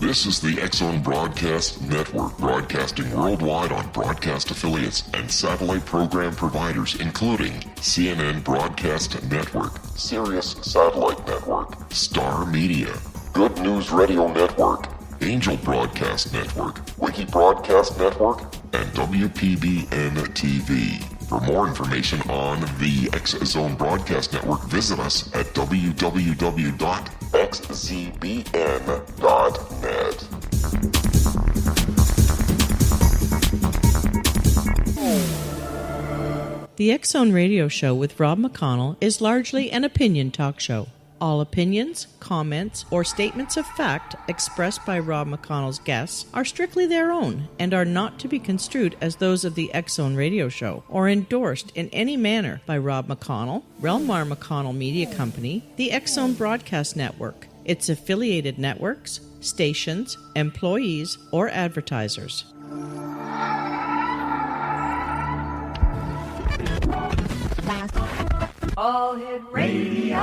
This is the X-Zone Broadcast Network, broadcasting worldwide on broadcast affiliates and satellite program providers, including CNN Broadcast Network, Sirius Satellite Network, Star Media, Good News Radio Network, Angel Broadcast Network, Wiki Broadcast Network, and WPBN TV. For more information on the X-Zone Broadcast Network, visit us at www.xzbn.net. The X-Zone Radio Show with Rob McConnell is largely an opinion talk show. All opinions, comments, or statements of fact expressed by Rob McConnell's guests are strictly their own and are not to be construed as those of the X-Zone Radio Show or endorsed in any manner by Rob McConnell, Relmar McConnell Media Company, the X-Zone Broadcast Network, its affiliated networks, stations, employees, or advertisers. All Hit Radio.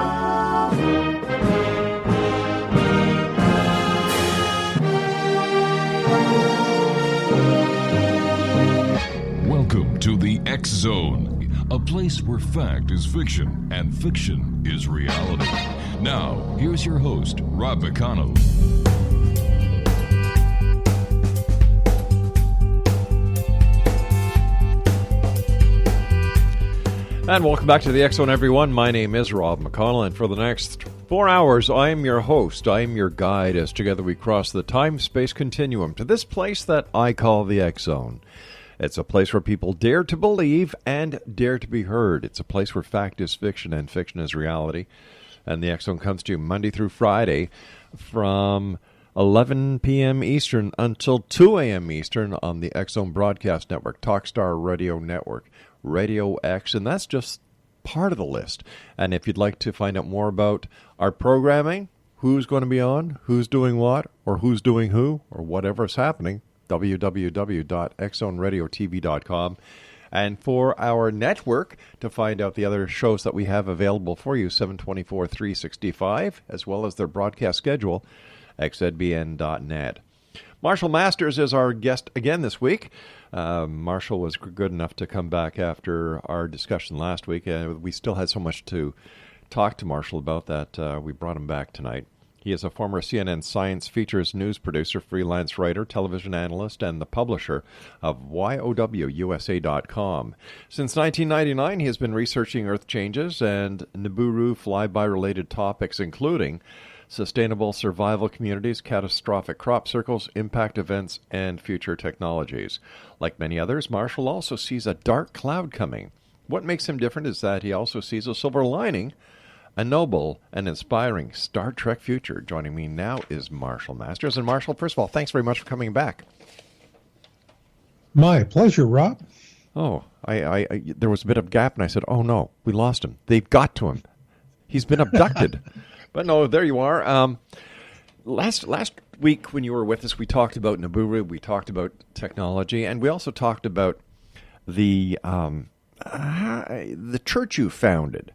Welcome to the X-Zone, a place where fact is fiction and fiction is reality. Now, here's your host, Rob McConnell. And welcome back to the X-Zone, everyone. My name is Rob McConnell, and for the next 4 hours, I am your host. I am your guide as together we cross the time-space continuum to this place that I call the X-Zone. It's a place where people dare to believe and dare to be heard. It's a place where fact is fiction and fiction is reality. And the X-Zone comes to you Monday through Friday from 11 p.m. Eastern until 2 a.m. Eastern on the X-Zone Broadcast Network, Talkstar Radio Network, Radio X, and that's just part of the list. And if you'd like to find out more about our programming, who's going to be on, who's doing what, or who's doing who, or whatever's happening, www.xzoneradiotv.com. And for our network, to find out the other shows that we have available for you, 724 365, as well as their broadcast schedule, xzbn.net. Marshall Masters is our guest again this week. Marshall was good enough to come back after our discussion last week. We still had so much to talk to Marshall about that we brought him back tonight. He is a former CNN Science Features news producer, freelance writer, television analyst, and the publisher of YOWUSA.com. Since 1999, he has been researching Earth changes and Nibiru flyby-related topics, including sustainable survival communities, catastrophic crop circles, impact events, and future technologies. Like many others, Marshall also sees a dark cloud coming. What makes him different is that he also sees a silver lining, a noble and inspiring Star Trek future. Joining me now is Marshall Masters. And Marshall, first of all, thanks very much for coming back. My pleasure, Rob. Oh, I there was a bit of gap, and I said, oh no, we lost him. They've got to him. He's been abducted. But no, there you are. Last week when you were with us, we talked about Nibiru, we talked about technology, and we also talked about the church you founded.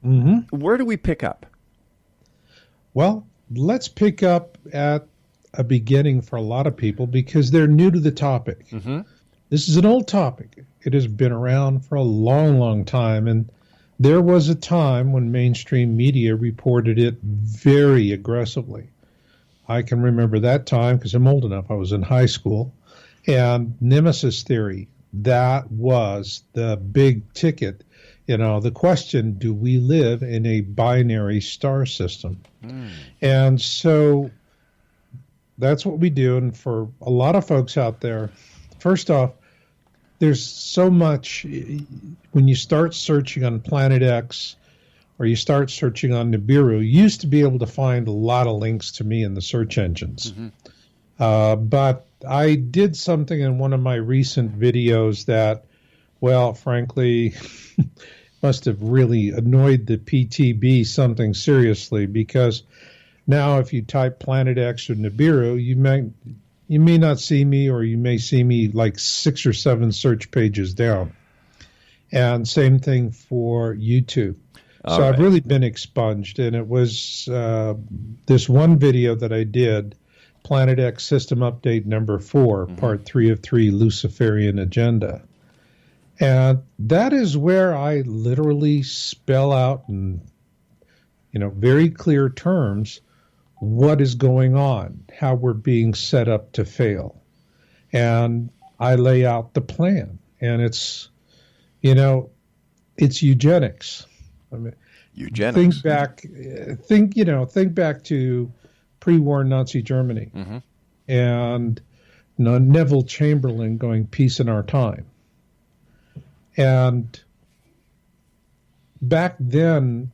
Mm-hmm. Where do we pick up? Well, let's pick up at a beginning for a lot of people because they're new to the topic. Mm-hmm. This is an old topic. It has been around for a long, long time, and there was a time when mainstream media reported it very aggressively. I can remember that time because I'm old enough. I was in high school. And Nemesis theory, that was the big ticket. You know, the question, do we live in a binary star system? And so that's what we do. And for a lot of folks out there, first off, there's so much, when you start searching on Planet X or you start searching on Nibiru, you used to be able to find a lot of links to me in the search engines. Mm-hmm. But I did something in one of my recent videos that, well, frankly, must have really annoyed the PTB something seriously, because now if you type Planet X or Nibiru, you may not see me, or you may see me like 6 or 7 search pages down. And same thing for YouTube. So I've really been expunged, and it was this one video that I did, Planet X System Update number 4, part 3 of 3, Luciferian Agenda. And that is where I literally spell out in, very clear terms what is going on, how we're being set up to fail. And I lay out the plan. And it's, it's eugenics. I mean, eugenics. Think back to pre-war Nazi Germany and Neville Chamberlain going, "Peace in our time." And back then,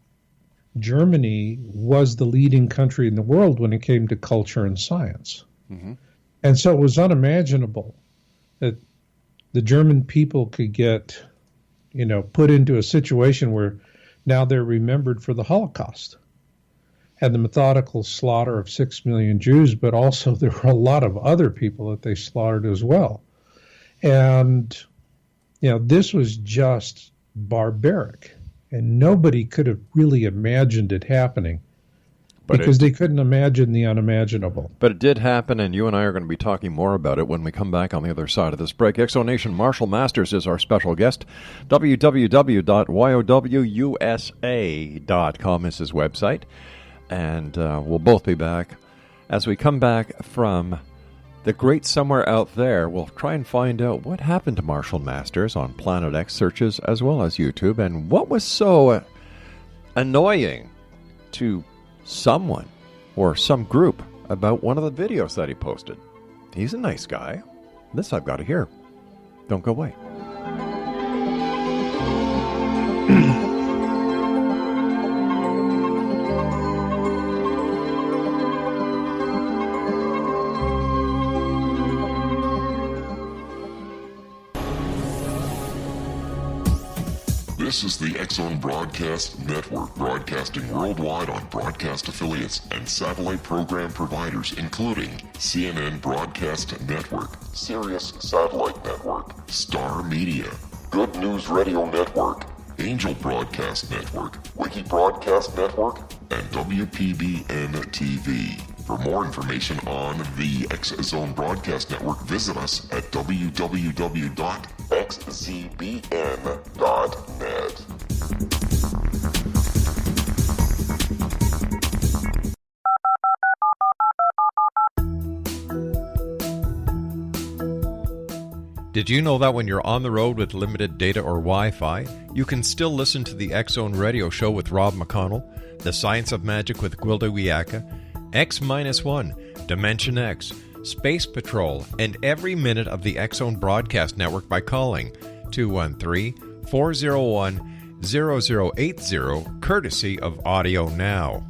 Germany was the leading country in the world when it came to culture and science. And so it was unimaginable that the German people could get, put into a situation where now they're remembered for the Holocaust and the methodical slaughter of 6 million Jews, but also there were a lot of other people that they slaughtered as well. And, this was just barbaric, and nobody could have really imagined it happening because they couldn't imagine the unimaginable. But it did happen, and you and I are going to be talking more about it when we come back on the other side of this break. Exonation Marshall Masters is our special guest. www.yowusa.com is his website. And we'll both be back. As we come back from the great somewhere out there, we'll try and find out what happened to Marshall Masters on Planet X searches as well as YouTube, and what was so annoying to someone or some group about one of the videos that he posted. He's a nice guy. This I've got to hear. Don't go away. This is the X-Zone Broadcast Network, broadcasting worldwide on broadcast affiliates and satellite program providers, including CNN Broadcast Network, Sirius Satellite Network, Star Media, Good News Radio Network, Angel Broadcast Network, Wiki Broadcast Network, and WPBN TV. For more information on the X-Zone Broadcast Network, visit us at www.xzbn.net. Did you know that when you're on the road with limited data or Wi-Fi, you can still listen to the X-Zone Radio Show with Rob McConnell, The Science of Magic with Gwilda Wiyaka, X-1, Dimension X, Space Patrol, and every minute of the X-Zone Broadcast Network by calling 213-401-0080, courtesy of Audio Now.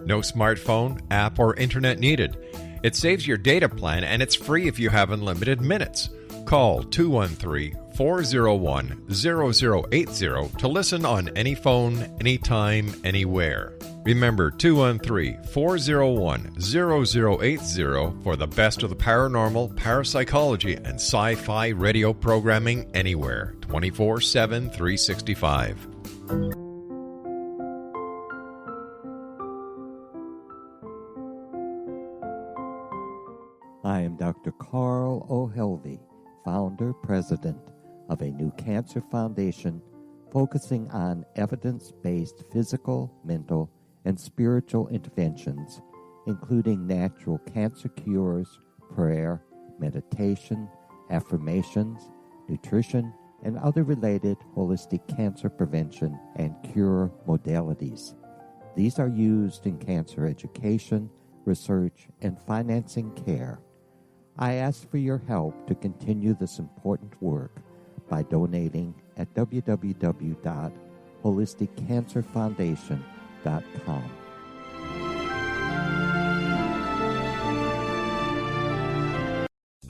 No smartphone, app, or internet needed. It saves your data plan, and it's free if you have unlimited minutes. Call 213-401-0080 to listen on any phone, anytime, anywhere. Remember 213-401-0080 for the best of the paranormal, parapsychology, and sci-fi radio programming anywhere, 24/7, 365. I am Dr. Carl O'Helvey, founder, president of a new cancer foundation focusing on evidence-based physical, mental, and spiritual interventions, including natural cancer cures, prayer, meditation, affirmations, nutrition, and other related holistic cancer prevention and cure modalities. These are used in cancer education, research, and financing care. I ask for your help to continue this important work by donating at www.holisticcancerfoundation.com.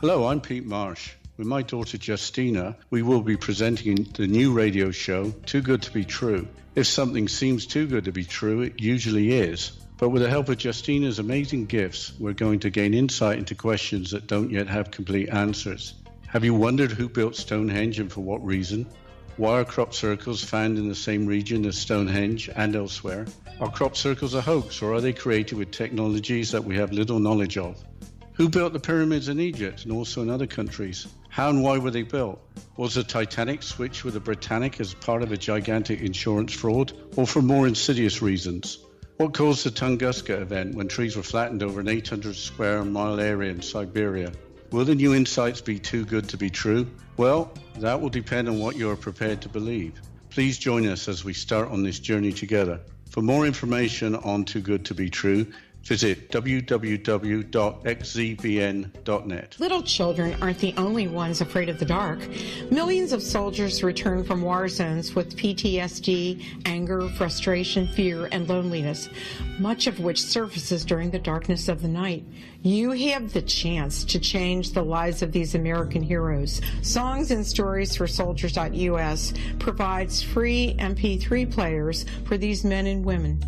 Hello, I'm Pete Marsh. With my daughter Justina, we will be presenting the new radio show, Too Good to Be True. If something seems too good to be true, it usually is. But with the help of Justina's amazing gifts, we're going to gain insight into questions that don't yet have complete answers. Have you wondered who built Stonehenge and for what reason? Why are crop circles found in the same region as Stonehenge and elsewhere? Are crop circles a hoax, or are they created with technologies that we have little knowledge of? Who built the pyramids in Egypt and also in other countries? How and why were they built? Was the Titanic switched with the Britannic as part of a gigantic insurance fraud, or for more insidious reasons? What caused the Tunguska event when trees were flattened over an 800 square mile area in Siberia? Will the new insights be too good to be true? Well, that will depend on what you are prepared to believe. Please join us as we start on this journey together. For more information on Too Good to Be True, visit www.xzbn.net. Little children aren't the only ones afraid of the dark. Millions of soldiers return from war zones with PTSD, anger, frustration, fear, and loneliness, much of which surfaces during the darkness of the night. You have the chance to change the lives of these American heroes. Songs and Stories for Soldiers.us provides free MP3 players for these men and women.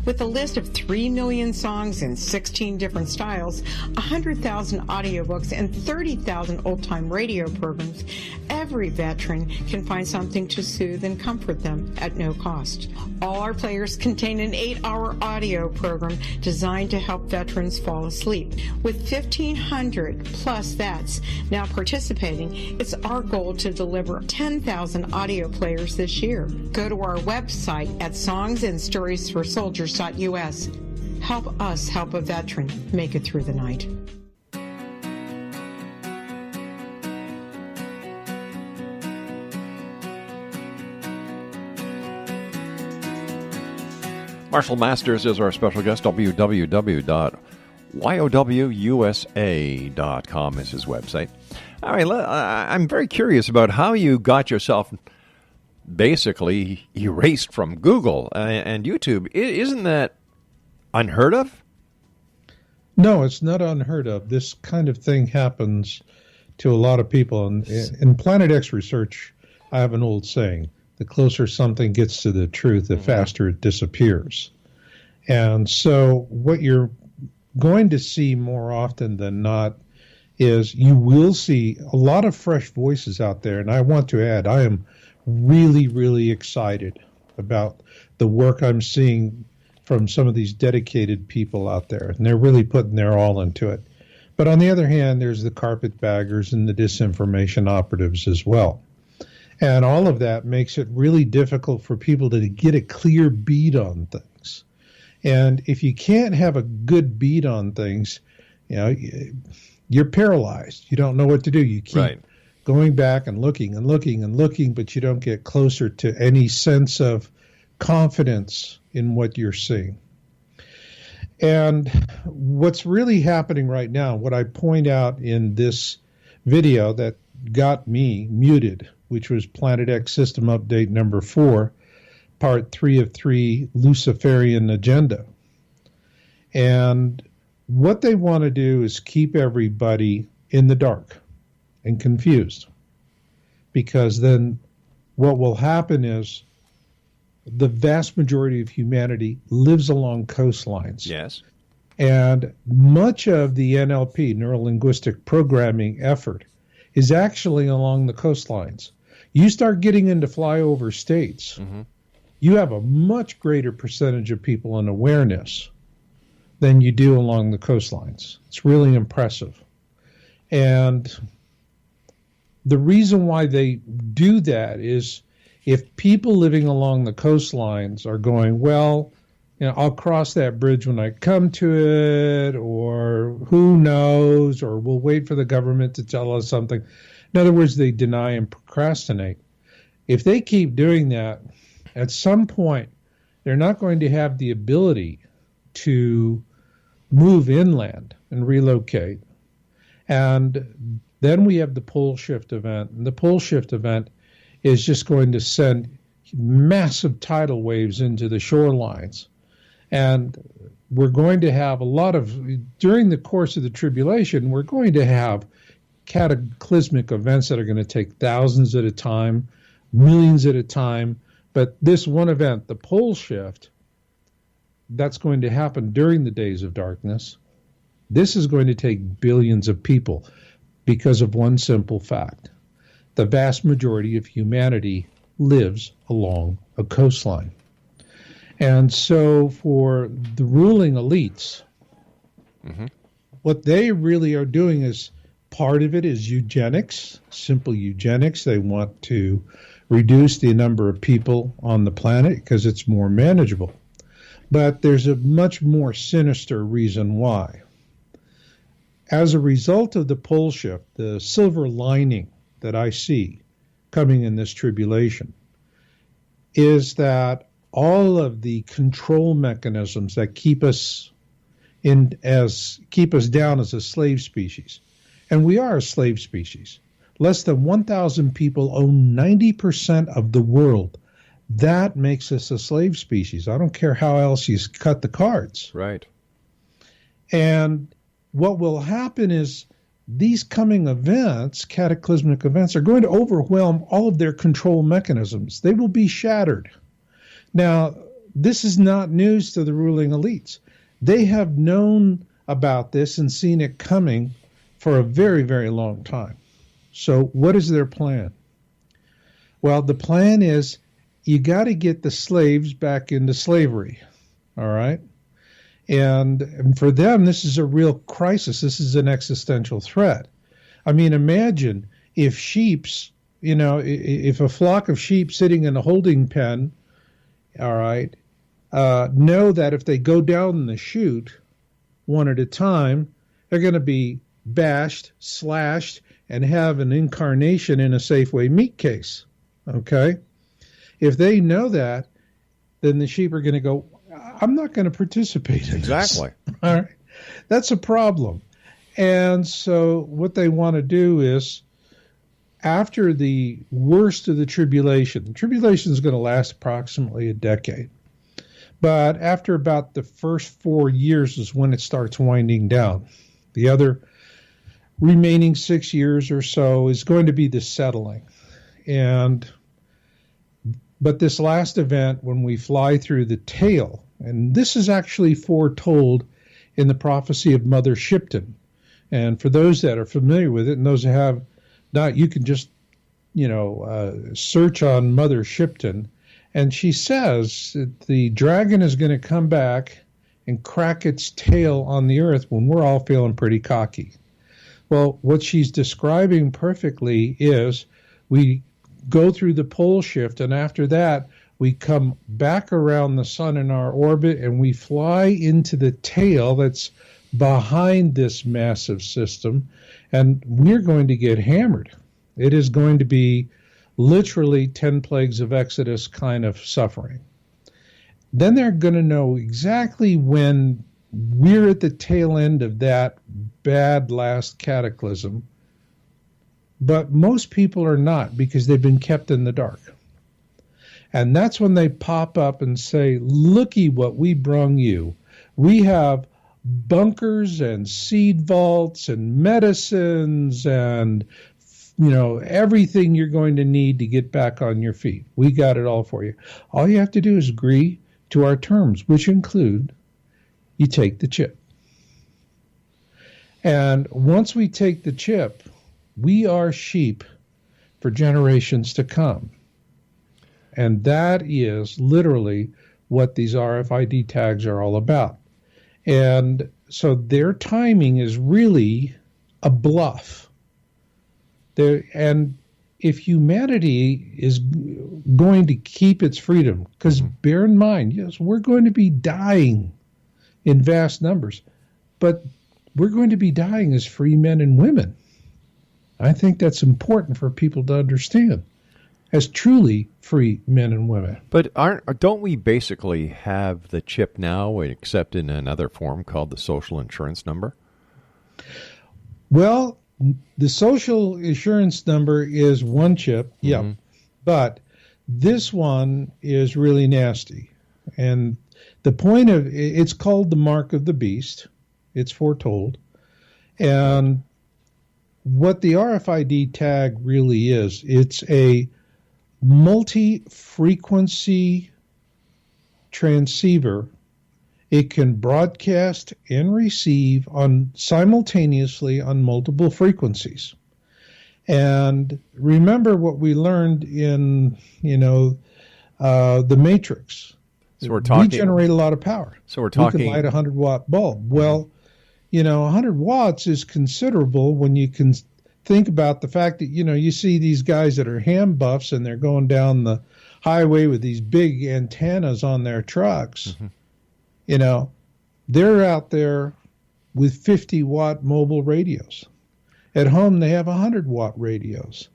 With a list of 3 million songs in 16 different styles, 100,000 audiobooks, and 30,000 old-time radio programs, every veteran can find something to soothe and comfort them at no cost. All our players contain an 8-hour audio program designed to help veterans fall asleep. With 1,500 plus vets now participating, it's our goal to deliver 10,000 audio players this year. Go to our website at songsandstoriesforsoldiers.us. Help us help a veteran make it through the night. Marshall Masters is our special guest. www.yowusa.com is his website. All right, I'm very curious about how you got yourself basically erased from Google and YouTube. Isn't that unheard of? No, it's not unheard of. This kind of thing happens to a lot of people. In Planet X research, I have an old saying: the closer something gets to the truth, the faster it disappears. And so what you're going to see more often than not is you will see a lot of fresh voices out there. And I want to add, I am really, really excited about the work I'm seeing from some of these dedicated people out there. And they're really putting their all into it. But on the other hand, there's the carpetbaggers and the disinformation operatives as well. And all of that makes it really difficult for people to get a clear beat on things. And if you can't have a good beat on things, you know, you're paralyzed. You don't know what to do. You keep going back and looking and looking and looking, but you don't get closer to any sense of confidence in what you're seeing. And what's really happening right now, what I point out in this video that got me muted, which was Planet X System Update number 4, part 3 of 3, Luciferian Agenda. And what they want to do is keep everybody in the dark and confused. Because then what will happen is the vast majority of humanity lives along coastlines. Yes. And much of the NLP, neuro-linguistic programming effort, is actually along the coastlines. You start getting into flyover states, you have a much greater percentage of people in awareness than you do along the coastlines. It's really impressive. And the reason why they do that is if people living along the coastlines are going, well, you know, I'll cross that bridge when I come to it, or who knows, or we'll wait for the government to tell us something. In other words, they deny and procrastinate. If they keep doing that, at some point, they're not going to have the ability to move inland and relocate. And then we have the pole shift event. And the pole shift event is just going to send massive tidal waves into the shorelines. And we're going to have a lot of, during the course of the tribulation, we're going to have cataclysmic events that are going to take thousands at a time, millions at a time. But this one event, the pole shift, that's going to happen during the days of darkness. This is going to take billions of people because of one simple fact. The vast majority of humanity lives along a coastline. And so for the ruling elites, what they really are doing is, part of it is eugenics, simple eugenics. They want to reduce the number of people on the planet because it's more manageable. But there's a much more sinister reason why. As a result of the pole shift, the silver lining that I see coming in this tribulation is that all of the control mechanisms that keep us down as a slave species, and we are a slave species. Less than 1,000 people own 90% of the world. That makes us a slave species. I don't care how else you cut the cards. Right. And what will happen is these coming events, cataclysmic events, are going to overwhelm all of their control mechanisms. They will be shattered. Now, this is not news to the ruling elites. They have known about this and seen it coming for a very, very long time. So what is their plan? Well, the plan is you got to get the slaves back into slavery, all right? And for them, this is a real crisis. This is an existential threat. I mean, imagine if if a flock of sheep sitting in a holding pen, all right, know that if they go down the chute one at a time, they're going to be bashed, slashed, and have an incarnation in a Safeway meat case, okay? If they know that, then the sheep are going to go, I'm not going to participate in Exactly. this. All right. That's a problem. And so what they want to do is, after the worst of the tribulation is going to last approximately a decade. But after about the first 4 years is when it starts winding down. The other remaining 6 years or so is going to be the settling. But this last event, when we fly through the tail, and this is actually foretold in the prophecy of Mother Shipton. And for those that are familiar with it, and those that have not, you can just, search on Mother Shipton. And she says that the dragon is going to come back and crack its tail on the earth when we're all feeling pretty cocky. Well, what she's describing perfectly is we go through the pole shift, and after that, we come back around the sun in our orbit, and we fly into the tail that's behind this massive system, and we're going to get hammered. It is going to be literally 10 plagues of Exodus kind of suffering. Then they're going to know exactly when we're at the tail end of that bad last cataclysm, but most people are not, because they've been kept in the dark. And that's when they pop up and say, looky what we brung you. We have bunkers and seed vaults and medicines and, everything you're going to need to get back on your feet. We got it all for you. All you have to do is agree to our terms, which include you take the chip. And once we take the chip, we are sheep for generations to come. And that is literally what these RFID tags are all about. And so their timing is really a bluff. And if humanity is going to keep its freedom, because bear in mind, yes, we're going to be dying in vast numbers, but we're going to be dying as free men and women. I think that's important for people to understand, as truly free men and women. But don't we basically have the chip now, except in another form called the social insurance number? Well, the social insurance number is one chip, yep. But this one is really nasty. And the point of it's called the mark of the beast. It's foretold. And what the RFID tag really is, it's a multi-frequency transceiver. It can broadcast and receive simultaneously on multiple frequencies. And remember what we learned in, the Matrix. So we're talking. We generate a lot of power. So we're talking. We could light a 100-watt bulb. Well, 100 watts is considerable when you can think about the fact that, you see these guys that are ham buffs and they're going down the highway with these big antennas on their trucks. Mm-hmm. They're out there with 50-watt mobile radios. At home, they have 100-watt radios.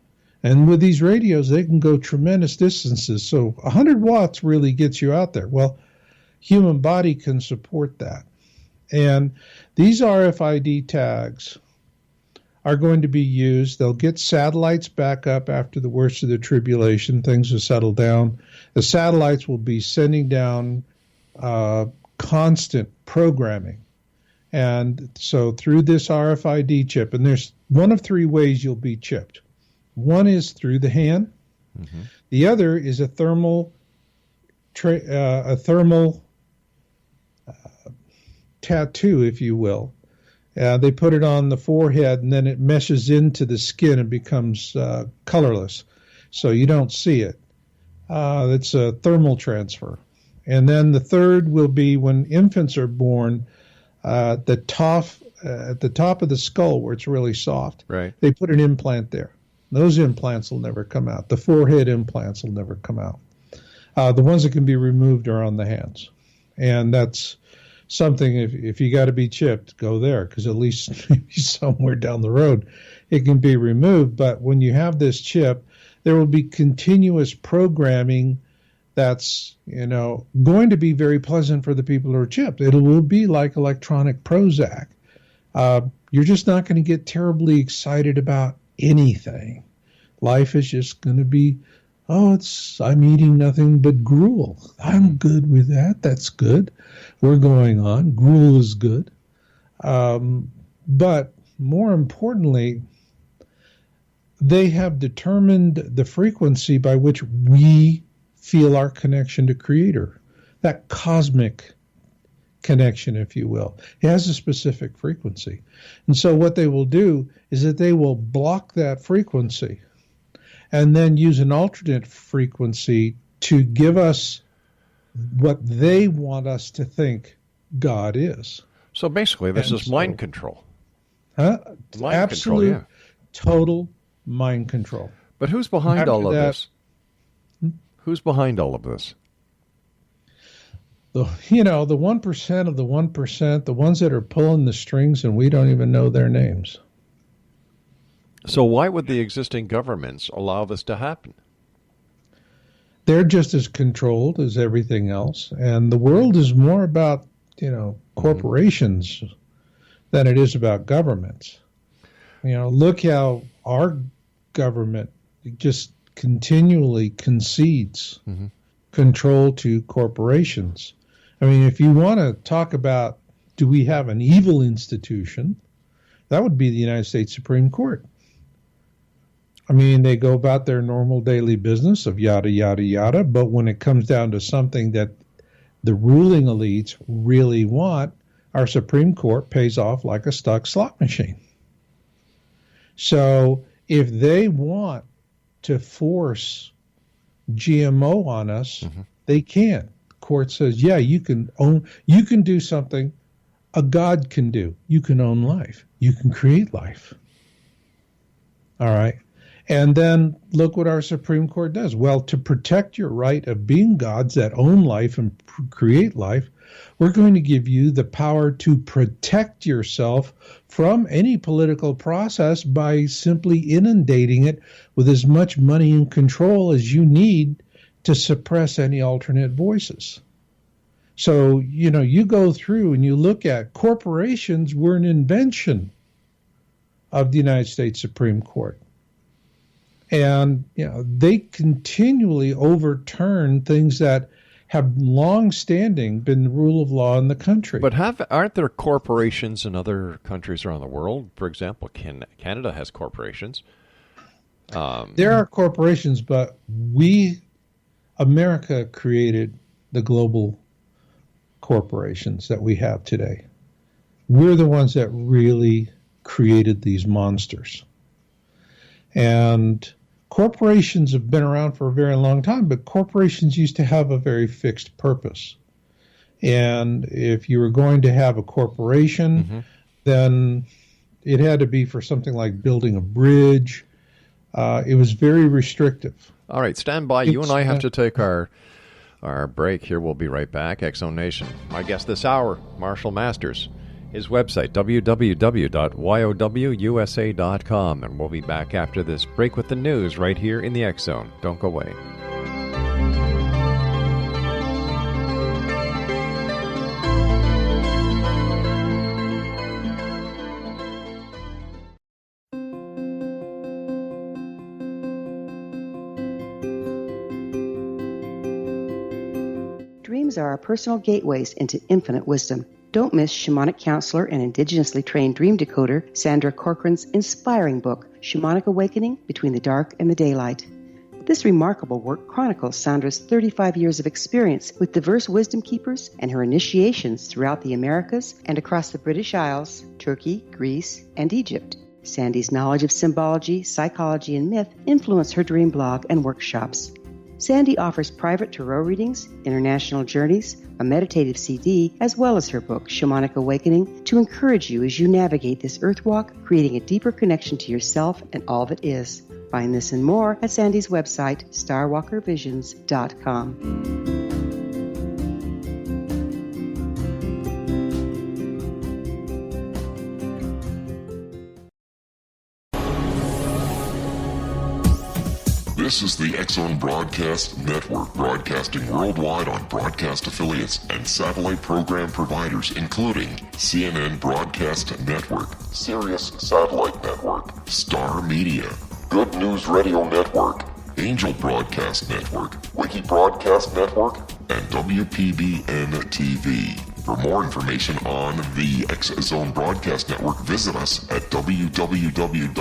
And with these radios, they can go tremendous distances. So 100 watts really gets you out there. Well, human body can support that. And these RFID tags are going to be used. They'll get satellites back up after the worst of the tribulation. Things will settle down. The satellites will be sending down constant programming. And so through this RFID chip, and there's one of three ways you'll be chipped. One is through the hand. Mm-hmm. The other is a thermal tattoo, if you will. They put it on the forehead, and then it meshes into the skin and becomes colorless, so you don't see it. It's a thermal transfer. And then the third will be when infants are born, at the top of the skull where it's really soft. Right. They put an implant there. Those implants will never come out. The forehead implants will never come out. The ones that can be removed are on the hands. And that's something, if you got to be chipped, go there, because at least maybe somewhere down the road it can be removed. But when you have this chip, there will be continuous programming that's going to be very pleasant for the people who are chipped. It will be like electronic Prozac. You're just not going to get terribly excited about anything. Life is just going to be, I'm eating nothing but gruel. I'm good with that. That's good. We're going on. Gruel is good. But more importantly, they have determined the frequency by which we feel our connection to Creator, that cosmic connection, if you will. It has a specific frequency. And so what they will do is that they will block that frequency and then use an alternate frequency to give us what they want us to think God is. So basically, this is mind control. Absolute, total mind control. But who's behind all of this? Who's behind all of this? The 1% of the 1%, the ones that are pulling the strings, and we don't even know their names. So why would the existing governments allow this to happen? They're just as controlled as everything else, and the world is more about corporations than it is about governments. Look how our government just continually concedes control to corporations. I mean, if you want to talk about, do we have an evil institution, that would be the United States Supreme Court. I mean, they go about their normal daily business of yada, yada, yada, but when it comes down to something that the ruling elites really want, our Supreme Court pays off like a stuck slot machine. So if they want to force GMO on us, they can. Court says, yeah, you can do something a God can do. You can own life. You can create life. All right. And then look what our Supreme Court does. Well, to protect your right of being gods that own life and create life, we're going to give you the power to protect yourself from any political process by simply inundating it with as much money and control as you need to suppress any alternate voices. So, you go through and you look at corporations were an invention of the United States Supreme Court. And, they continually overturn things that have long-standing been the rule of law in the country. But aren't there corporations in other countries around the world? For example, Canada has corporations. There are corporations, but America created the global corporations that we have today. We're the ones that really created these monsters. And corporations have been around for a very long time, but corporations used to have a very fixed purpose. And if you were going to have a corporation, then it had to be for something like building a bridge. It was very restrictive. All right, stand by. You and I have to take our break here. We'll be right back. X-Zone Nation. My guest this hour, Marshall Masters. His website, www.yowusa.com. And we'll be back after this break with the news right here in the X-Zone. Don't go away. Dreams are our personal gateways into infinite wisdom. Don't miss shamanic counselor and indigenously trained dream decoder Sandra Corcoran's inspiring book, Shamanic Awakening Between the Dark and the Daylight. This remarkable work chronicles Sandra's 35 years of experience with diverse wisdom keepers and her initiations throughout the Americas and across the British Isles, Turkey, Greece, and Egypt. Sandy's knowledge of symbology, psychology, and myth influence her dream blog and workshops. Sandy offers private tarot readings, international journeys, a meditative CD, as well as her book, Shamanic Awakening, to encourage you as you navigate this earth walk, creating a deeper connection to yourself and all that is. Find this and more at Sandy's website, starwalkervisions.com. This is the X-Zone Broadcast Network, broadcasting worldwide on broadcast affiliates and satellite program providers, including CNN Broadcast Network, Sirius Satellite Network, Star Media, Good News Radio Network, Angel Broadcast Network, Wiki Broadcast Network, and WPBN TV. For more information on the X-Zone Broadcast Network, visit us at www.xzbn.net.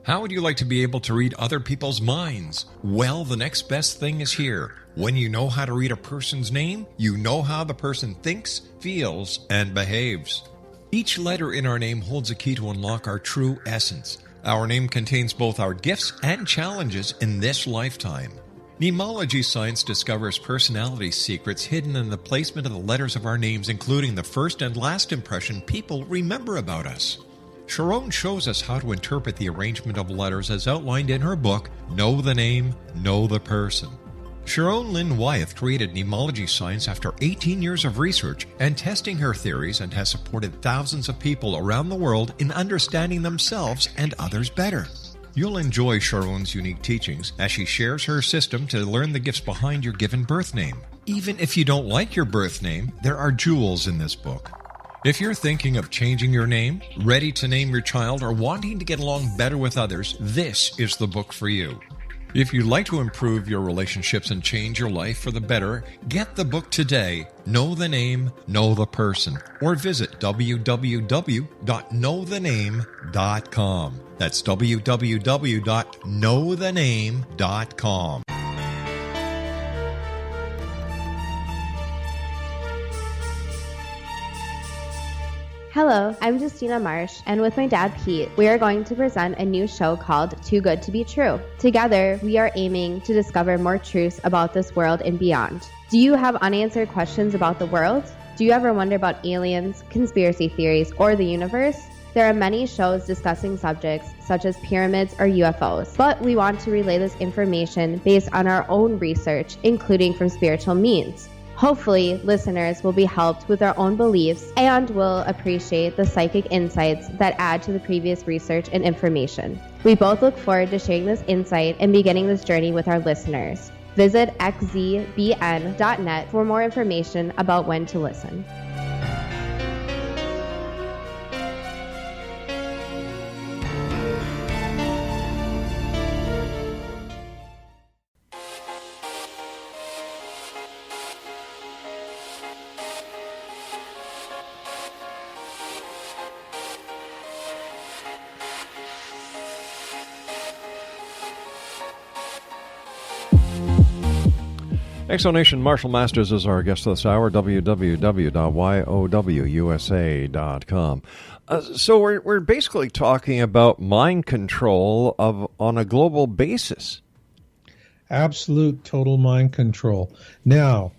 How would you like to be able to read other people's minds? Well, the next best thing is here. When you know how to read a person's name, you know how the person thinks, feels, and behaves. Each letter in our name holds a key to unlock our true essence. Our name contains both our gifts and challenges in this lifetime. Nemology science discovers personality secrets hidden in the placement of the letters of our names, including the first and last impression people remember about us. Sharon shows us how to interpret the arrangement of letters as outlined in her book, Know the Name, Know the Person. Sharon Lynn Wyeth created Nemology science after 18 years of research and testing her theories, and has supported thousands of people around the world in understanding themselves and others better. You'll enjoy Sharon's unique teachings as she shares her system to learn the gifts behind your given birth name. Even if you don't like your birth name, there are jewels in this book. If you're thinking of changing your name, ready to name your child, or wanting to get along better with others, this is the book for you. If you'd like to improve your relationships and change your life for the better, get the book today, Know the Name, Know the Person, or visit www.knowthename.com. That's www.knowthename.com. Hello, I'm Justina Marsh, and with my dad Pete, we are going to present a new show called Too Good to Be True. Together, we are aiming to discover more truths about this world and beyond. Do you have unanswered questions about the world? Do you ever wonder about aliens, conspiracy theories, or the universe? There are many shows discussing subjects such as pyramids or UFOs, but we want to relay this information based on our own research, including from spiritual means. Hopefully, listeners will be helped with their own beliefs and will appreciate the psychic insights that add to the previous research and information. We both look forward to sharing this insight and beginning this journey with our listeners. Visit xzbn.net for more information about when to listen. Exonation Marshall Masters is our guest this hour, www.yowusa.com. So we're basically talking about mind control on a global basis. Absolute total mind control. Now,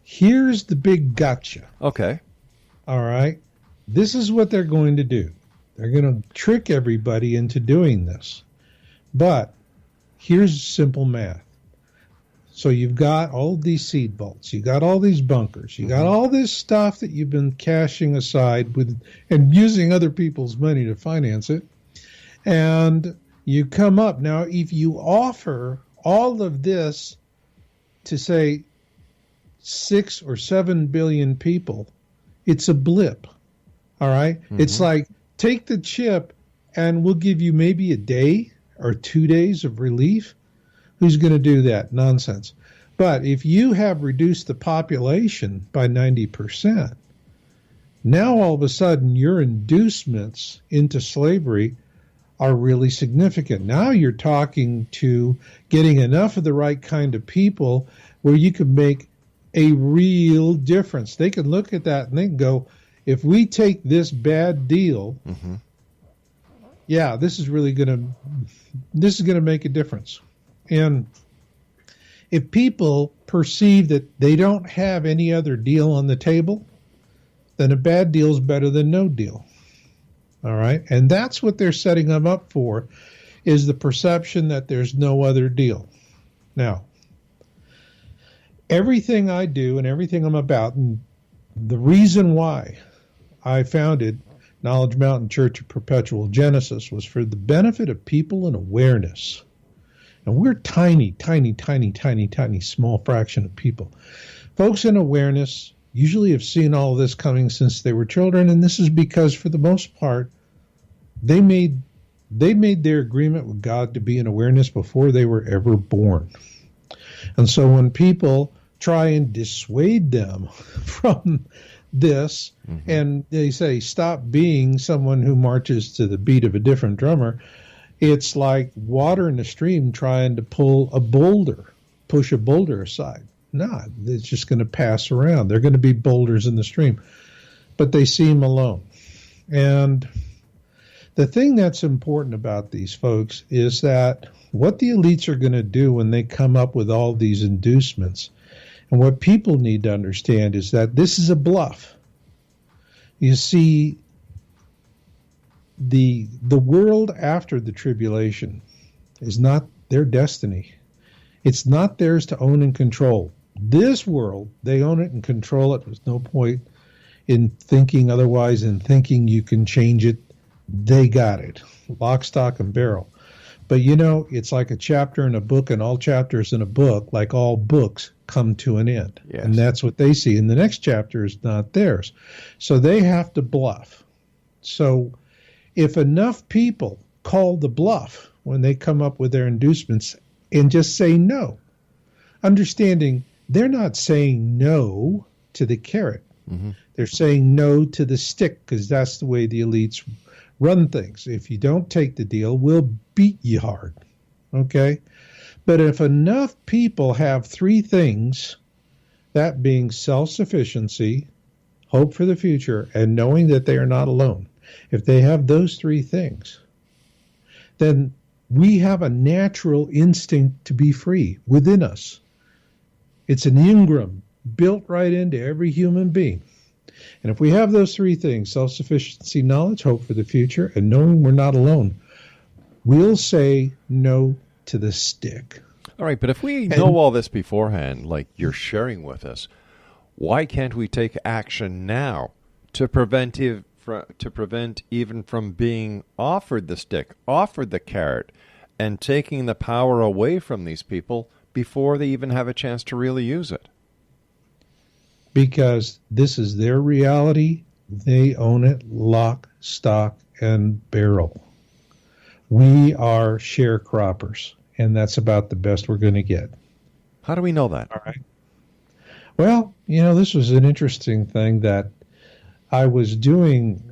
here's the big gotcha. Okay. All right. This is what they're going to do. They're going to trick everybody into doing this. But here's simple math. So you've got all these seed vaults, you got all these bunkers, you got all this stuff that you've been cashing aside with and using other people's money to finance it. And you come up now, if you offer all of this to say 6 or 7 billion people, it's a blip. All right. It's like, take the chip and we'll give you maybe a day or 2 days of relief. Who's going to do that? Nonsense. But if you have reduced the population by 90%, now all of a sudden your inducements into slavery are really significant. Now you're talking to getting enough of the right kind of people where you can make a real difference. They can look at that and they can go, if we take this bad deal, yeah, this is going to make a difference. And if people perceive that they don't have any other deal on the table, then a bad deal is better than no deal. All right? And that's what they're setting them up for, is the perception that there's no other deal. Now, everything I do and everything I'm about, and the reason why I founded Knowledge Mountain Church of Perpetual Genesis was for the benefit of people and awareness. And we're tiny, small fraction of people. Folks in awareness usually have seen all this coming since they were children, and this is because, for the most part, they made their agreement with God to be in awareness before they were ever born. And so when people try and dissuade them from this, and they say, stop being someone who marches to the beat of a different drummer, it's like water in a stream trying to push a boulder aside. No, it's just going to pass around. There are going to be boulders in the stream, but they seem alone. And the thing that's important about these folks is that what the elites are going to do when they come up with all these inducements, and what people need to understand, is that this is a bluff. You see, the world after the tribulation is not their destiny. It's not theirs to own and control. This world, they own it and control it. There's no point in thinking otherwise, and thinking you can change it. They got it. Lock, stock, and barrel. But it's like a chapter in a book, and all chapters in a book, like all books, come to an end. Yes. And that's what they see. And the next chapter is not theirs. So they have to bluff. So if enough people call the bluff when they come up with their inducements and just say no, understanding they're not saying no to the carrot. They're saying no to the stick, because that's the way the elites run things. If you don't take the deal, we'll beat you hard. Okay? But if enough people have three things, that being self-sufficiency, hope for the future, and knowing that they are not alone, if they have those three things, then we have a natural instinct to be free within us. It's an engram built right into every human being. And if we have those three things, self-sufficiency, knowledge, hope for the future, and knowing we're not alone, we'll say no to the stick. All right, but if we know all this beforehand, like you're sharing with us, why can't we take action now to prevent even from being offered the stick, offered the carrot, and taking the power away from these people before they even have a chance to really use it? Because this is their reality. They own it, lock, stock, and barrel. We are sharecroppers, and that's about the best we're going to get. How do we know that? All right. Well, this was an interesting thing that I was doing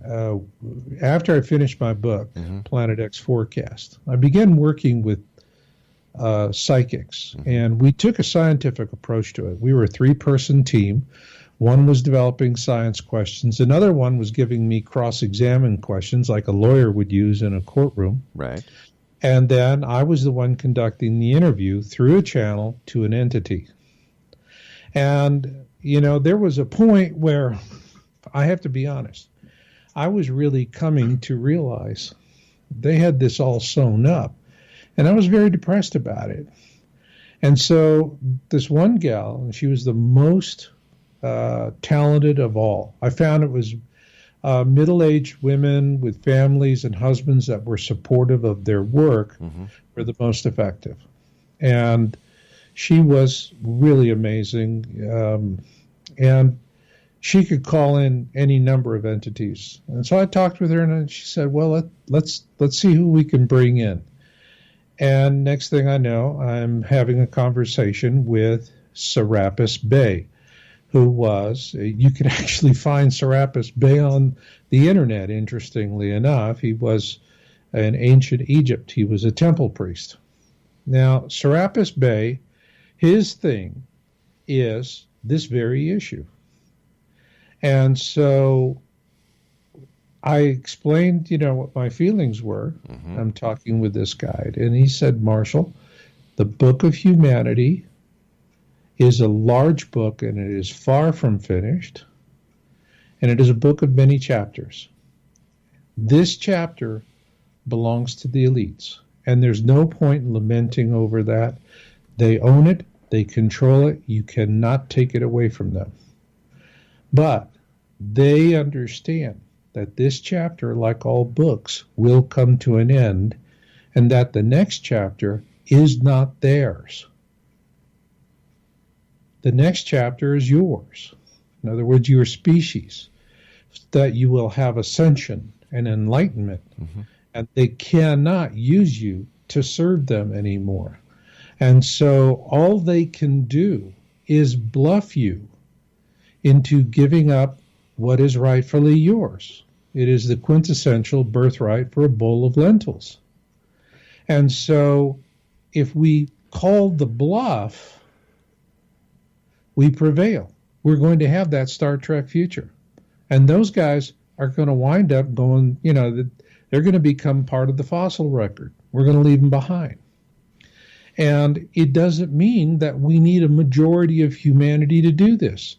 after I finished my book, Planet X Forecast. I began working with psychics. And we took a scientific approach to it. We were a 3-person team. One was developing science questions. Another one was giving me cross-examine questions like a lawyer would use in a courtroom. Right. And then I was the one conducting the interview through a channel to an entity. And, there was a point where, I have to be honest, I was really coming to realize they had this all sewn up. And I was very depressed about it. And so this one gal, and she was the most talented of all. I found it was middle-aged women with families and husbands that were supportive of their work were the most effective. And she was really amazing. And she could call in any number of entities. And so I talked with her, and she said, well, let's see who we can bring in. And next thing I know, I'm having a conversation with Serapis Bey, who was, you could actually find Serapis Bey on the internet, interestingly enough. He was in ancient Egypt. He was a temple priest. Now, Serapis Bey, his thing is this very issue. And so I explained, what my feelings were. I'm talking with this guide, and he said, Marshall, the Book of Humanity is a large book, and it is far from finished, and it is a book of many chapters. This chapter belongs to the elites, and there's no point in lamenting over that. They own it, they control it, you cannot take it away from them. But they understand that this chapter, like all books, will come to an end, and that the next chapter is not theirs. The next chapter is yours. In other words, your species, that you will have ascension and enlightenment, and they cannot use you to serve them anymore. And so all they can do is bluff you into giving up what is rightfully yours. It is the quintessential birthright for a bowl of lentils. And so if we call the bluff, we prevail. We're going to have that Star Trek future. And those guys are going to wind up going, they're going to become part of the fossil record. We're going to leave them behind. And it doesn't mean that we need a majority of humanity to do this.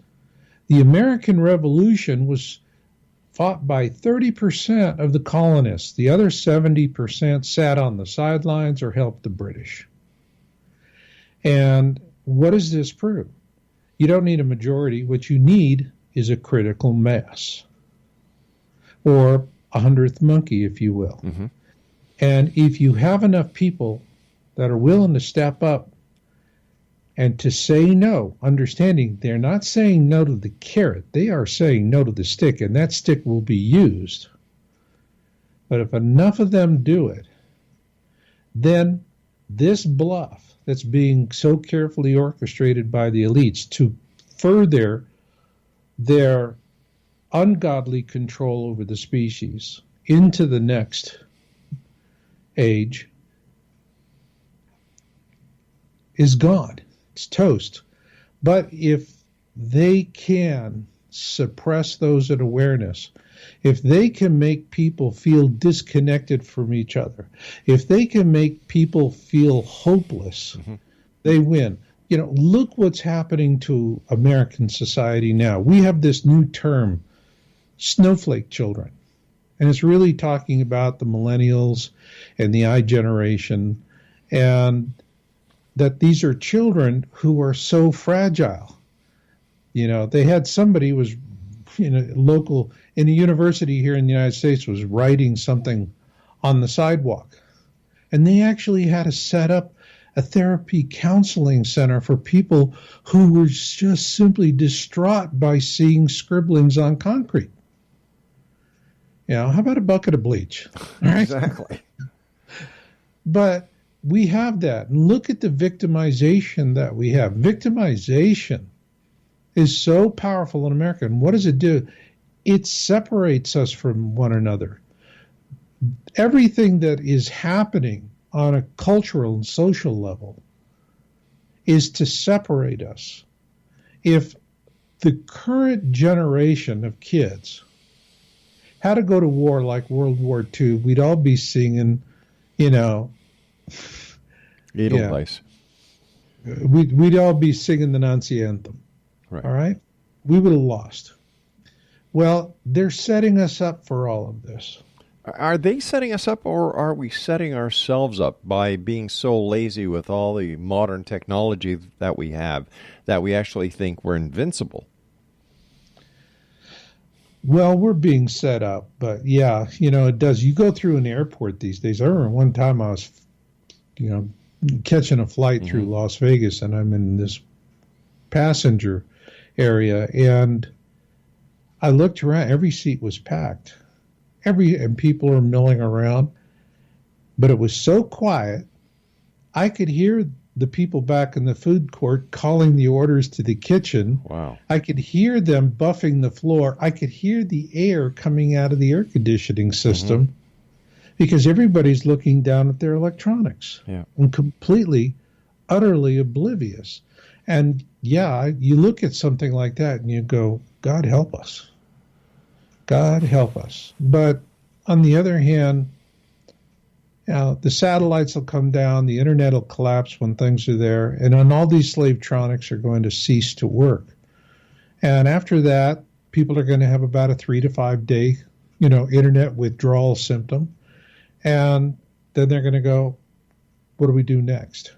The American Revolution was fought by 30% of the colonists. The other 70% sat on the sidelines or helped the British. And what does this prove? You don't need a majority. What you need is a critical mass, or a 100th monkey, if you will. And if you have enough people that are willing to step up and to say no, understanding they're not saying no to the carrot, they are saying no to the stick, and that stick will be used. But if enough of them do it, then this bluff that's being so carefully orchestrated by the elites to further their ungodly control over the species into the next age is gone. It's toast. But if they can suppress those at awareness, if they can make people feel disconnected from each other, if they can make people feel hopeless, they win. Look what's happening to American society now. We have this new term, snowflake children. And it's really talking about the millennials and the I generation, and that these are children who are so fragile. They had somebody who was in a university here in the United States was writing something on the sidewalk. And they actually had to set up a therapy counseling center for people who were just simply distraught by seeing scribblings on concrete. How about a bucket of bleach? Right? Exactly. But we have that. And look at the victimization that we have. Victimization is so powerful in America. And what does it do? It separates us from one another. Everything that is happening on a cultural and social level is to separate us. If the current generation of kids had to go to war like World War II, we'd all be singing, Edelweiss. We'd all be singing the Nazi anthem. Right. All right? We would have lost. Well, they're setting us up for all of this. Are they setting us up, or are we setting ourselves up by being so lazy with all the modern technology that we have that we actually think we're invincible? Well, we're being set up, but yeah, it does. You go through an airport these days. I remember one time I was, catching a flight through Las Vegas, and I'm in this passenger area, and I looked around. Every seat was packed. And people are milling around, but it was so quiet. I could hear the people back in the food court calling the orders to the kitchen. Wow. I could hear them buffing the floor. I could hear the air coming out of the air conditioning system because everybody's looking down at their electronics and completely, utterly oblivious. And yeah, you look at something like that and you go, God help us. God help us. But on the other hand, the satellites will come down, the internet will collapse when things are there, and then all these slavetronics are going to cease to work. And after that, people are going to have about a 3 to 5 day, internet withdrawal symptom. And then they're going to go, what do we do next?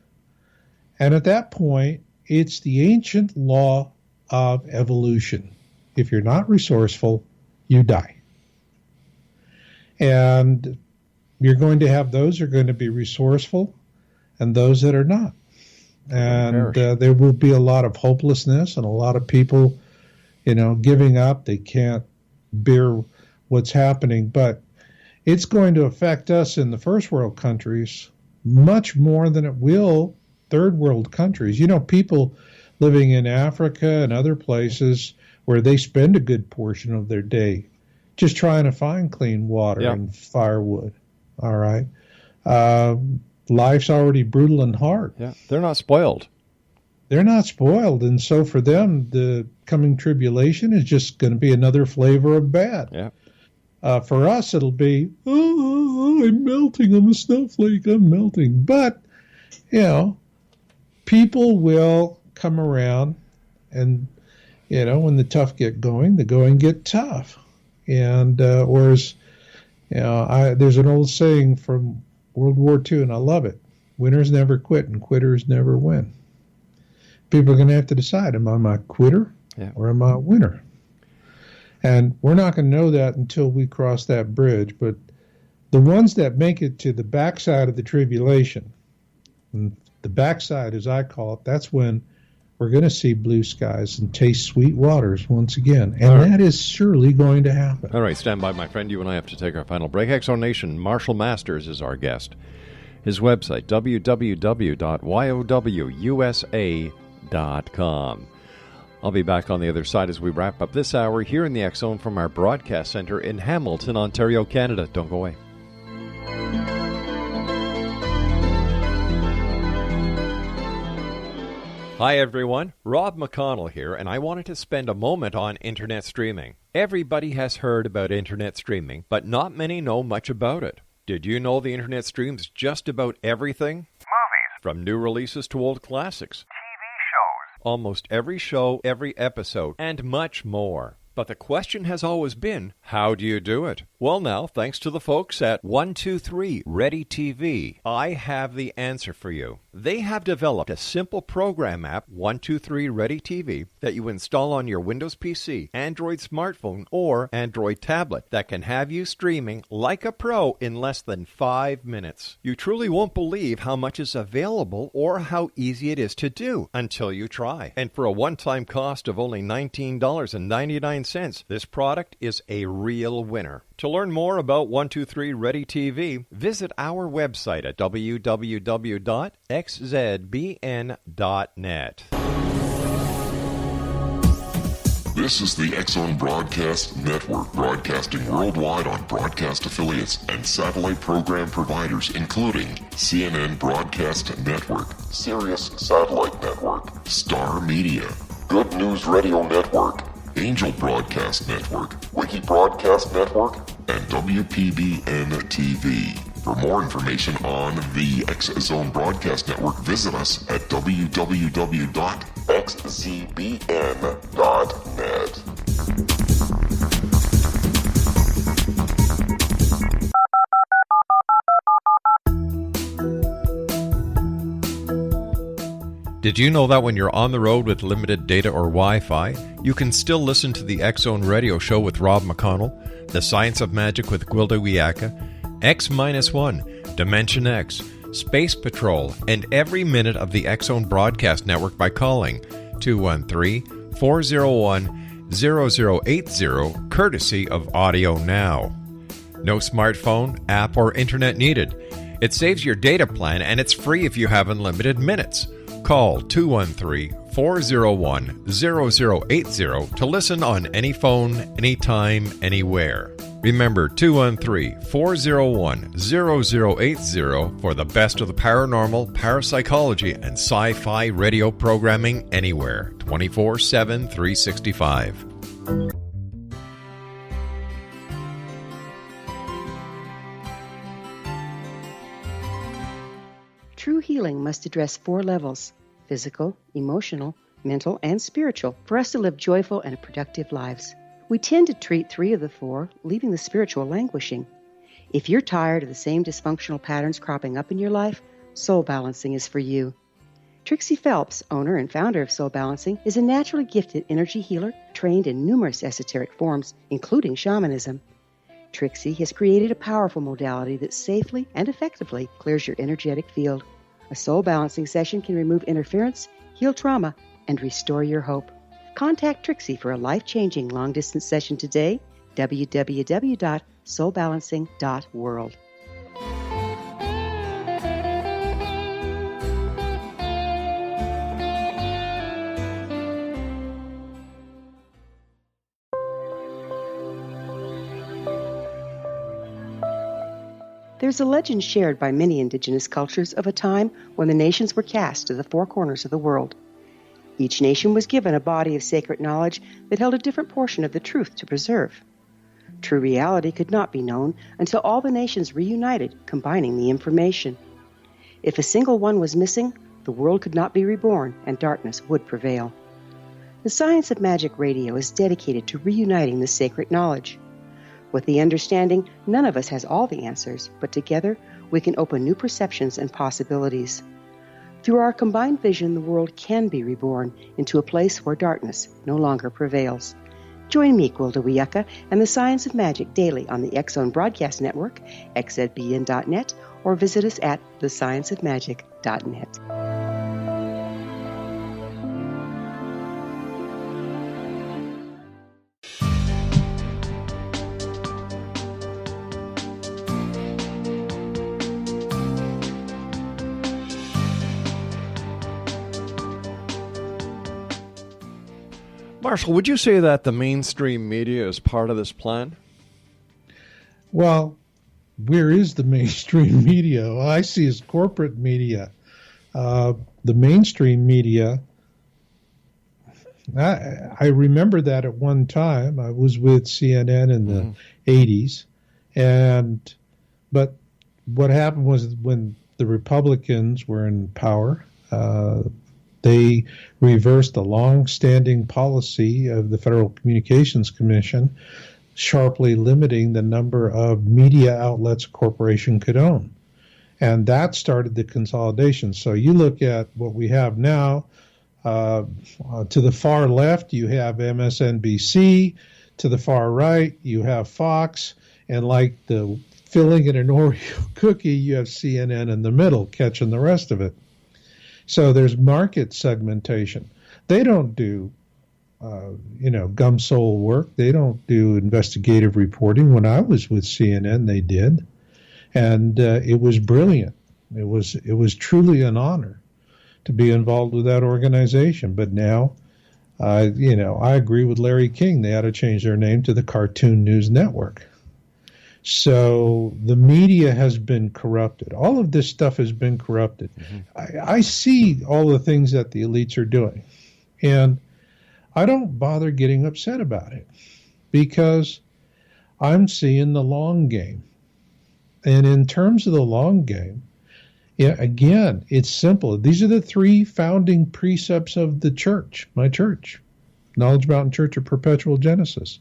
And at that point, it's the ancient law of evolution. If you're not resourceful, you die. And you're going to have those who are going to be resourceful and those that are not. And there will be a lot of hopelessness and a lot of people, giving up. They can't bear what's happening. But it's going to affect us in the first world countries much more than it will third world countries. People living in Africa and other places where they spend a good portion of their day just trying to find clean water and firewood. All right. Life's already brutal and hard. Yeah, they're not spoiled. They're not spoiled. And so for them, the coming tribulation is just going to be another flavor of bad. Yeah. For us, it'll be, I'm melting. I'm a snowflake. I'm melting. But, people will come around and, when the tough get going, the going get tough. And whereas, there's an old saying from World War II, and I love it. Winners never quit and quitters never win. People are going to have to decide, am I a quitter or am I a winner? And we're not going to know that until we cross that bridge. But the ones that make it to the backside of the tribulation, and the backside, as I call it, that's when we're going to see blue skies and taste sweet waters once again. And that is surely going to happen. All right, stand by, my friend. You and I have to take our final break. Exo Nation, Marshall Masters is our guest. His website, www.yowusa.com. I'll be back on the other side as we wrap up this hour here in the X Zone from our broadcast center in Hamilton, Ontario, Canada. Don't go away. Hi everyone, Rob McConnell here, and I wanted to spend a moment on internet streaming. Everybody has heard about internet streaming, but not many know much about it. Did you know the internet streams just about everything? Movies. From new releases to old classics. TV shows. Almost every show, every episode, and much more. But the question has always been, how do you do it? Well now, thanks to the folks at 123 Ready TV, I have the answer for you. They have developed a simple program app, 123 Ready TV, that you install on your Windows PC, Android smartphone, or Android tablet that can have you streaming like a pro in less than 5 minutes. You truly won't believe how much is available or how easy it is to do until you try. And for a one-time cost of only $19.99, this product is a real winner. To learn more about 123 Ready TV, visit our website at www.xzbn.net. This is the X-Zone Broadcast Network, broadcasting worldwide on broadcast affiliates and satellite program providers, including CNN Broadcast Network, Sirius Satellite Network, Star Media, Good News Radio Network, Angel Broadcast Network, Wiki Broadcast Network, and WPBN TV. For more information on the X-Zone Broadcast Network, visit us at www.xzbn.net. Did you know that when you're on the road with limited data or Wi-Fi, you can still listen to the X-Zone Radio Show with Rob McConnell, The Science of Magic with Gwilda Wiyaka, X-1, Dimension X, Space Patrol, and every minute of the X-Zone Broadcast Network by calling 213-401-0080, courtesy of Audio Now. No smartphone, app, or internet needed. It saves your data plan, and it's free if you have unlimited minutes. Call 213-401-0080 to listen on any phone, anytime, anywhere. Remember, 213-401-0080 for the best of the paranormal, parapsychology, and sci-fi radio programming anywhere, 24/7, 365. True healing must address 4 levels: physical, emotional, mental, and spiritual, for us to live joyful and productive lives. We tend to treat 3 of the 4, leaving the spiritual languishing. If you're tired of the same dysfunctional patterns cropping up in your life, Soul Balancing is for you. Trixie Phelps, owner and founder of Soul Balancing, is a naturally gifted energy healer trained in numerous esoteric forms, including shamanism. Trixie has created a powerful modality that safely and effectively clears your energetic field. A Soul Balancing session can remove interference, heal trauma, and restore your hope. Contact Trixie for a life-changing long-distance session today, www.soulbalancing.world. There's a legend shared by many indigenous cultures of a time when the nations were cast to the 4 corners of the world. Each nation was given a body of sacred knowledge that held a different portion of the truth to preserve. True reality could not be known until all the nations reunited, combining the information. If a single one was missing, the world could not be reborn and darkness would prevail. The Science of Magic Radio is dedicated to reuniting the sacred knowledge. With the understanding, none of us has all the answers, but together we can open new perceptions and possibilities. Through our combined vision, the world can be reborn into a place where darkness no longer prevails. Join me, Gwilda Wiyaka, and the Science of Magic daily on the X-Zone Broadcast Network, xzbn.net, or visit us at thescienceofmagic.net. Marshall, would you say that the mainstream media is part of this plan? Well, where is the mainstream media? All I see is corporate media. The mainstream media, I remember that at one time. I was with CNN in the 80s. But what happened was when the Republicans were in power, they reversed a long-standing policy of the Federal Communications Commission, sharply limiting the number of media outlets a corporation could own. And that started the consolidation. So you look at what we have now, to the far left, you have MSNBC. To the far right, you have Fox. And like the filling in an Oreo cookie, you have CNN in the middle catching the rest of it. So there's market segmentation. They don't do, gum-sole work. They don't do investigative reporting. When I was with CNN, they did, and it was brilliant. It was truly an honor to be involved with that organization. But now I agree with Larry King. They ought to change their name to the Cartoon News Network. So the media has been corrupted. All of this stuff has been corrupted. I see all the things that the elites are doing, and I don't bother getting upset about it because I'm seeing the long game. And in terms of the long game, again, it's simple. These are the 3 founding precepts of the church, my church, Knowledge Mountain Church of Perpetual Genesis.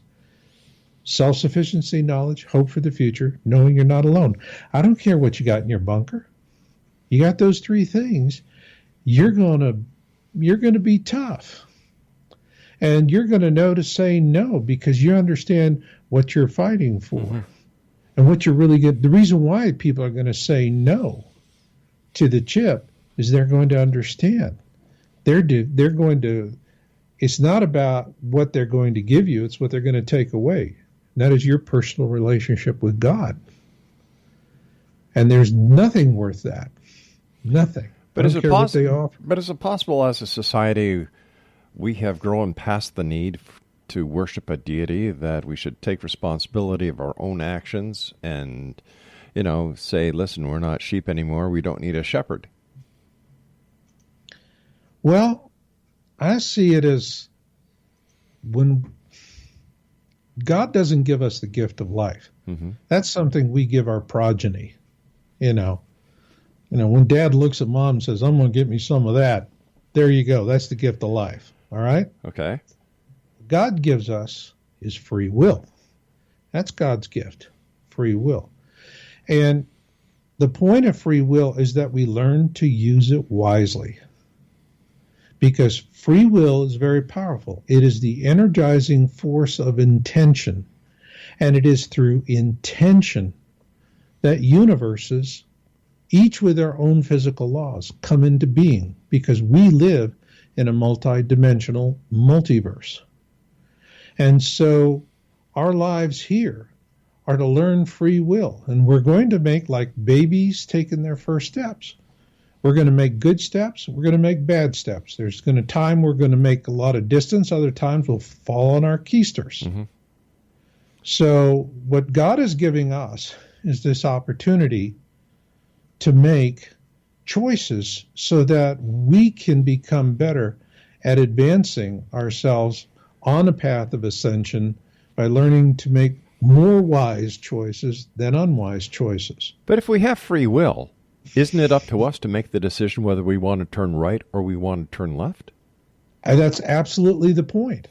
Self-sufficiency, knowledge, hope for the future, knowing you're not alone. I don't care what you got in your bunker. You got those 3 things, you're gonna be tough. And you're going to know to say no because you understand what you're fighting for and what you're really good. The reason why people are going to say no to the chip is they're going to understand. They're going to. It's not about what they're going to give you; it's what they're going to take away. And that is your personal relationship with God. And there's nothing worth that. Nothing. But is it possible? But is it possible as a society we have grown past the need to worship a deity, that we should take responsibility of our own actions and, say, listen, we're not sheep anymore. We don't need a shepherd. Well, I see it as when God doesn't give us the gift of life. That's something we give our progeny. When Dad looks at Mom and says, I'm going to get me some of that, there you go. That's the gift of life. All right? Okay. God gives us is free will. That's God's gift, free will. And the point of free will is that we learn to use it wisely. Because free will is very powerful. It is the energizing force of intention. And it is through intention that universes, each with their own physical laws, come into being. Because we live in a multi-dimensional multiverse. And so our lives here are to learn free will. And we're going to make, like babies taking their first steps. We're going to make good steps. We're going to make bad steps. There's going to time we're going to make a lot of distance. Other times we'll fall on our keisters. So what God is giving us is this opportunity to make choices so that we can become better at advancing ourselves on a path of ascension by learning to make more wise choices than unwise choices. But if we have free will, isn't it up to us to make the decision whether we want to turn right or we want to turn left? And that's absolutely the point.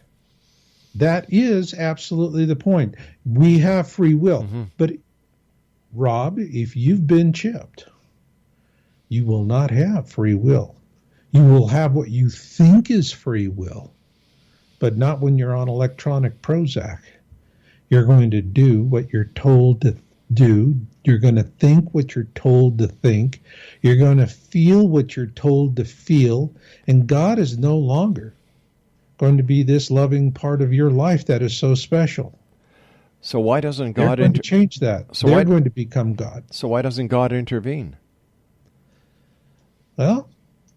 That is absolutely the point. We have free will. But, Rob, if you've been chipped, you will not have free will. You will have what you think is free will, but not when you're on electronic Prozac. You're going to do what you're told to do. You're going to think what you're told to think. You're going to feel what you're told to feel. And God is no longer going to be this loving part of your life that is so special. So why doesn't God They're going to change that? So they're going to become God. So why doesn't God intervene? Well,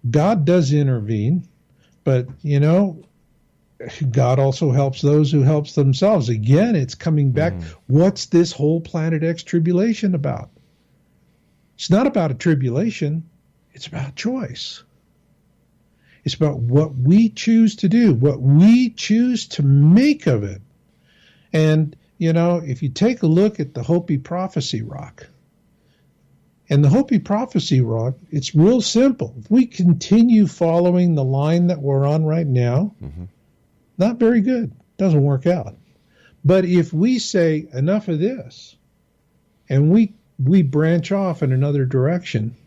God does intervene, but, God also helps those who helps themselves. Again, it's coming back. What's this whole Planet X tribulation about? It's not about a tribulation. It's about choice. It's about what we choose to do, what we choose to make of it. And, if you take a look at the Hopi Prophecy Rock, and the Hopi Prophecy Rock, it's real simple. If we continue following the line that we're on right now, not very good. Doesn't work out. But if we say enough of this, and we branch off in another direction,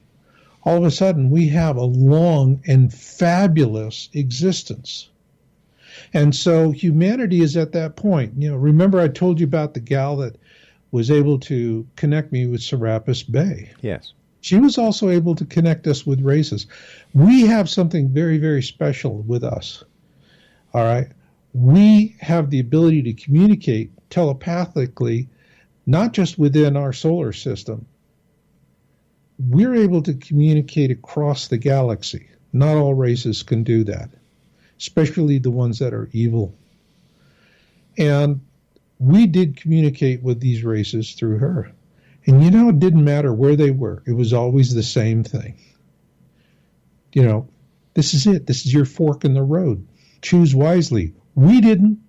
all of a sudden we have a long and fabulous existence. And so humanity is at that point. Remember I told you about the gal that was able to connect me with Serapis Bay. Yes. She was also able to connect us with races. We have something very, very special with us. All right. We have the ability to communicate telepathically, not just within our solar system. We're able to communicate across the galaxy. Not all races can do that. especially the ones that are evil. And we did communicate with these races through her. And it didn't matter where they were. It was always the same thing. This is it. This is your fork in the road. Choose wisely. We didn't.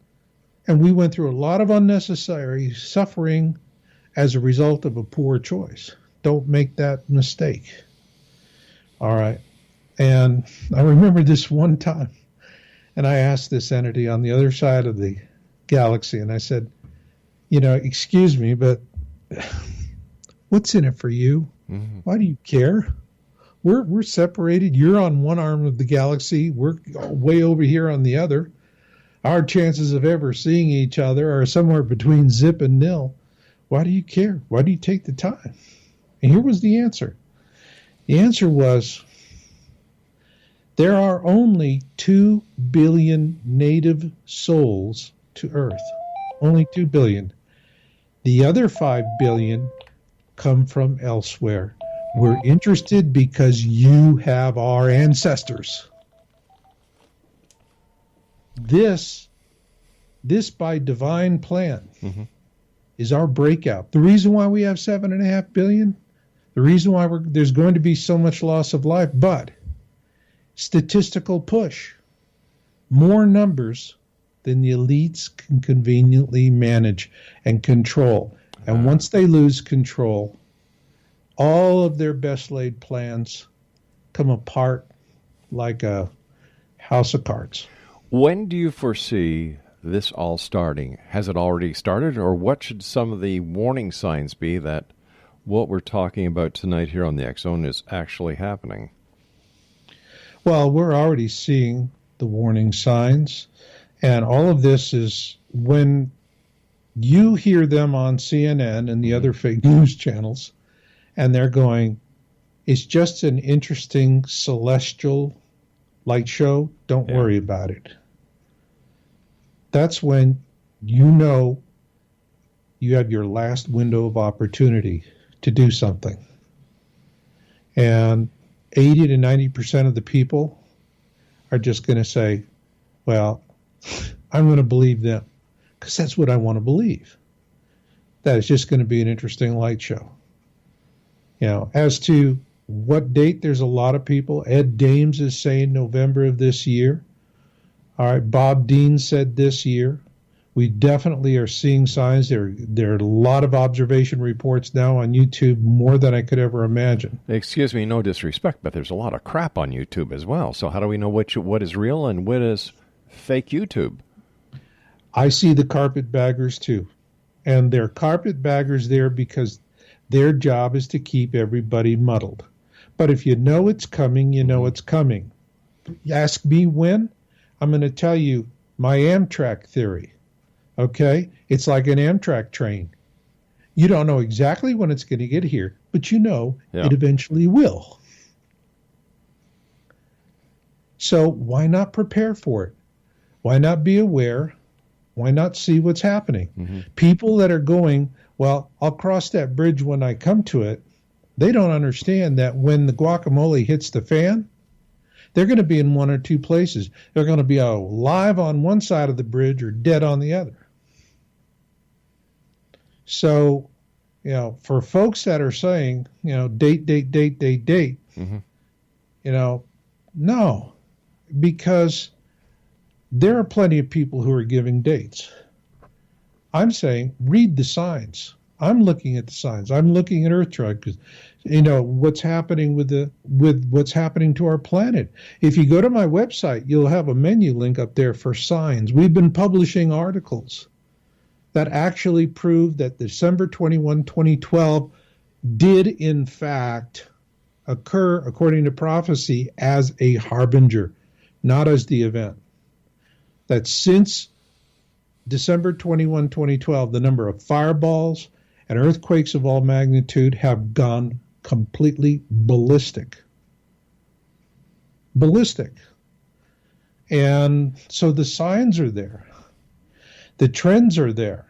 And we went through a lot of unnecessary suffering as a result of a poor choice. Don't make that mistake. All right. And I remember this one time, and I asked this entity on the other side of the galaxy, and I said, excuse me, but what's in it for you? Mm-hmm. Why do you care? We're separated. You're on one arm of the galaxy. We're way over here on the other. Our chances of ever seeing each other are somewhere between zip and nil. Why do you care? Why do you take the time? And here was the answer. The answer was, there are only 2 billion native souls to Earth. Only 2 billion. The other 5 billion come from elsewhere. We're interested because you have our ancestors. This by divine plan is our breakout. The reason why we have 7.5 billion, the reason why there's going to be so much loss of life, but statistical push. More numbers than the elites can conveniently manage and control. And once they lose control, all of their best laid plans come apart like a house of cards. When do you foresee this all starting? Has it already started, or what should some of the warning signs be that what we're talking about tonight here on the X-Zone is actually happening? Well, we're already seeing the warning signs, and all of this is when you hear them on CNN and the other fake news channels, and they're going, it's just an interesting celestial light show. Don't worry about it. That's when you have your last window of opportunity to do something. And 80 to 90% of the people are just going to say, well, I'm going to believe them because that's what I want to believe. That is just going to be an interesting light show. As to what date, there's a lot of people. Ed Dames is saying November of this year. All right, Bob Dean said this year. We definitely are seeing signs. There are a lot of observation reports now on YouTube, more than I could ever imagine. Excuse me, no disrespect, but there's a lot of crap on YouTube as well. So how do we know what is real and what is fake YouTube? I see the carpetbaggers too. And they're carpetbaggers there because their job is to keep everybody muddled. But if you know it's coming, you know it's coming. You ask me when? I'm going to tell you my Amtrak theory. Okay? It's like an Amtrak train. You don't know exactly when it's going to get here, but it eventually will. So why not prepare for it? Why not be aware? Why not see what's happening? Mm-hmm. People that are going, well, I'll cross that bridge when I come to it, they don't understand that when the guacamole hits the fan, they're going to be in one or two places. They're going to be alive on one side of the bridge or dead on the other. So, for folks that are saying, date, mm-hmm. No, because there are plenty of people who are giving dates. I'm saying read the signs. I'm looking at the signs. I'm looking at Earth Trek because, what's happening with what's happening to our planet. If you go to my website, you'll have a menu link up there for signs. We've been publishing articles that actually prove that December 21, 2012 did in fact occur according to prophecy as a harbinger, not as the event. That since December 21, 2012, the number of fireballs and earthquakes of all magnitude have gone completely ballistic. Ballistic. And so the signs are there. The trends are there.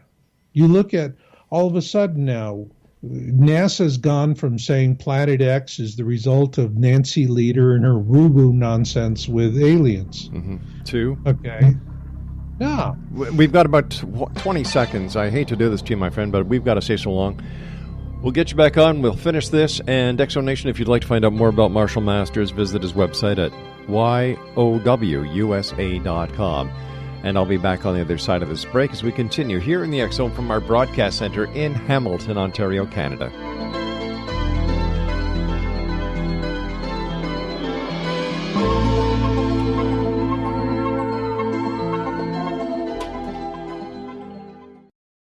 You look at all of a sudden now, NASA's gone from saying Planet X is the result of Nancy Leader and her woo-woo nonsense with aliens. To? Okay. No. We've got about 20 seconds. I hate to do this to you, my friend, but we've got to stay so long. We'll get you back on. We'll finish this. And Exo Nation, if you'd like to find out more about Marshall Masters, visit his website at YOWUSA.com. And I'll be back on the other side of this break as we continue here in the X Zone from our broadcast center in Hamilton, Ontario, Canada.